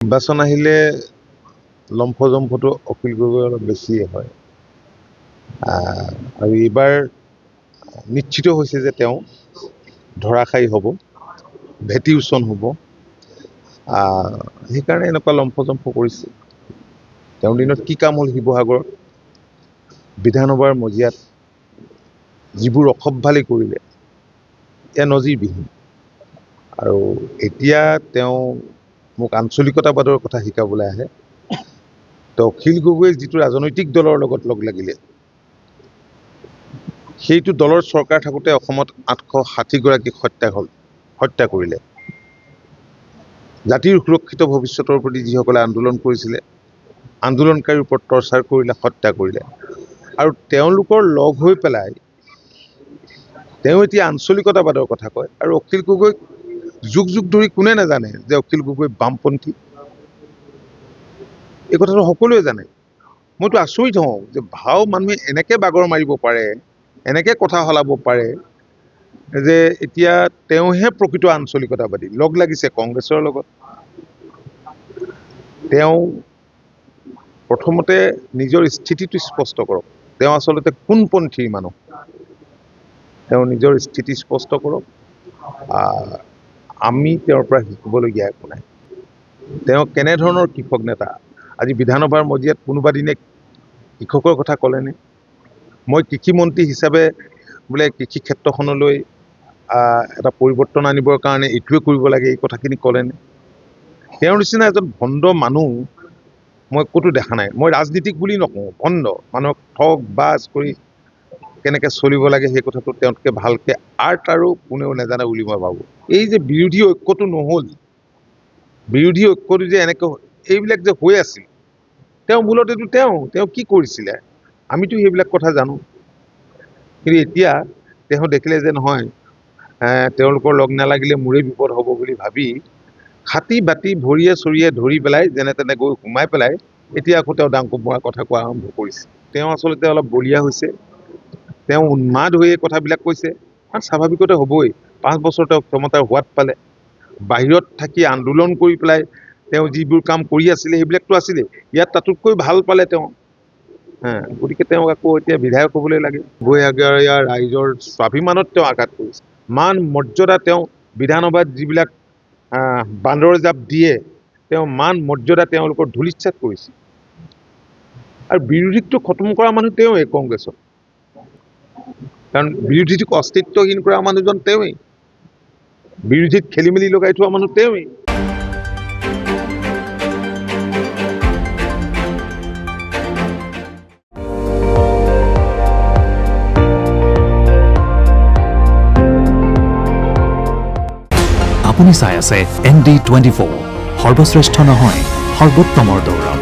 নিৰ্বাচন আহিলে লম্ফজম্ফটো অখিল গগৈ অলপ বেছিয়ে হয় আৰু এইবাৰ নিশ্চিত হৈছে যে তেওঁ ধৰাশায়ী হ'ব, ভেটি উচন হ'ব। সেইকাৰণে এনেকুৱা লম্ফজম্ফ কৰিছে। তেওঁৰ দিনত কি কাম হ'ল শিৱসাগৰত, বিধানসভাৰ মজিয়াত যিবোৰ অসভ্যালি কৰিলে, এয়া নজিৰবিহীন। আৰু এতিয়া তেওঁ মোক আঞ্চলিকতাবাদৰ কথা শিকাবলৈ আহে। তো অখিল গগৈয়ে যিটো ৰাজনৈতিক দলৰ লগত লগ লাগিলে, সেইটো দলৰ চৰকাৰ থাকোঁতে অসমত 860গৰাকীক হত্যা কৰিলে। জাতিৰ সুৰক্ষিত ভৱিষ্যতৰ প্ৰতি যিসকলে আন্দোলন কৰিছিলে, আন্দোলনকাৰীৰ ওপৰত টৰ্চাৰ কৰিলে, হত্যা কৰিলে। আৰু তেওঁলোকৰ লগ হৈ পেলাই তেওঁ এতিয়া আঞ্চলিকতাবাদৰ কথা কয়। আৰু অখিল গগৈক যুগ যুগ ধৰি কোনে নাজানে যে অখিল গগৈ বামপন্থী? এই কথাটো সকলোৱে জানে। মইতো আচৰিত হওঁ যে ভাও মানুহে এনেকৈ বাগৰ মাৰিব পাৰে, এনেকৈ কথা সলাব পাৰে যে এতিয়া তেওঁহে প্ৰকৃত আঞ্চলিকতাবাদী, লগ লাগিছে কংগ্ৰেছৰ লগত। তেওঁ প্ৰথমতে নিজৰ স্থিতিটো স্পষ্ট কৰক, তেওঁ আচলতে কোনপন্থীৰ মানুহ, তেওঁ নিজৰ স্থিতি স্পষ্ট কৰক। আমি তেওঁৰ পৰা শিকিবলগীয়া একো নাই। তেওঁ কেনেধৰণৰ কৃষক নেতা? আজি বিধানসভাৰ মজিয়াত কোনোবা দিনে কৃষকৰ কথা ক'লেনে? মই কৃষিমন্ত্ৰী হিচাপে বোলে কৃষি ক্ষেত্ৰখনলৈ এটা পৰিৱৰ্তন আনিবৰ কাৰণে এইটোৱে কৰিব লাগে, এই কথাখিনি ক'লেনে? তেওঁৰ নিচিনা এজন ভণ্ড মানুহ মই ক'তো দেখা নাই। মই ৰাজনীতিক বুলি নকওঁ, ভণ্ড মানুহক ঠগ বাজ কৰি কেনেকৈ চলিব লাগে সেই কথাটো তেওঁতকৈ ভালকৈ আৰ্ট আৰু কোনেও নাজানে বুলি মই ভাবোঁ। এই যে বিৰোধী ঐক্যটো নহ'ল, বিৰোধী ঐক্যটো যে এনেকৈ এইবিলাক যে হৈ আছিল, তেওঁ মূলতেতো তেওঁ কি কৰিছিলে আমিতো সেইবিলাক কথা জানো। কিন্তু এতিয়া তেওঁ দেখিলে যে নহয়, তেওঁলোকৰ লগ নালাগিলে মোৰেই বিপদ হ'ব বুলি ভাবি হাতী বাতি ভৰিয়ে চৰিয়ে ধৰি পেলাই যেনে তেনে গৈ সোমাই পেলাই এতিয়া আকৌ তেওঁ ডাংকুপ মৰাৰ কথা কোৱা আৰম্ভ কৰিছে। তেওঁ আচলতে অলপ বলিয়া হৈছে, তেওঁ উন্মাদ হৈ এই কথাবিলাক কৈছে। কাৰণ স্বাভাৱিকতে হ'বই, 5 বছৰ তেওঁ ক্ষমতাৰ সোৱাদ পালে, বাহিৰত থাকি আন্দোলন কৰি পেলাই তেওঁ যিবোৰ কাম কৰি আছিলে সেইবিলাকতো আছিলে, ইয়াত তাতোতকৈ ভাল পালে তেওঁ। গতিকে তেওঁক আকৌ এতিয়া বিধায়ক হ'বলৈ লাগে। ইয়াৰ ৰাইজৰ স্বাভিমানত তেওঁ আঘাত কৰিছে। মান মৰ্যাদা তেওঁ বিধানসভাত যিবিলাক বান্দৰ জাপ দিয়ে, তেওঁ মান মৰ্যাদা তেওঁলোকৰ ধূলিচ্ছাত কৰিছে। আৰু বিৰোধীকটো খতম কৰা মানুহ তেওঁৱেই কংগ্ৰেছত, কাৰণ বিৰোধীটোক অস্তিত্বহীন কৰা মানুহজন তেওঁৱেই, বিৰোধীক খেলি মেলি লগাই থোৱা মানুহ তেওঁৱেই। আপুনি চাই আছে ND24, সৰ্বশ্ৰেষ্ঠ নহয় সৰ্বোত্তমৰ দৌৰত।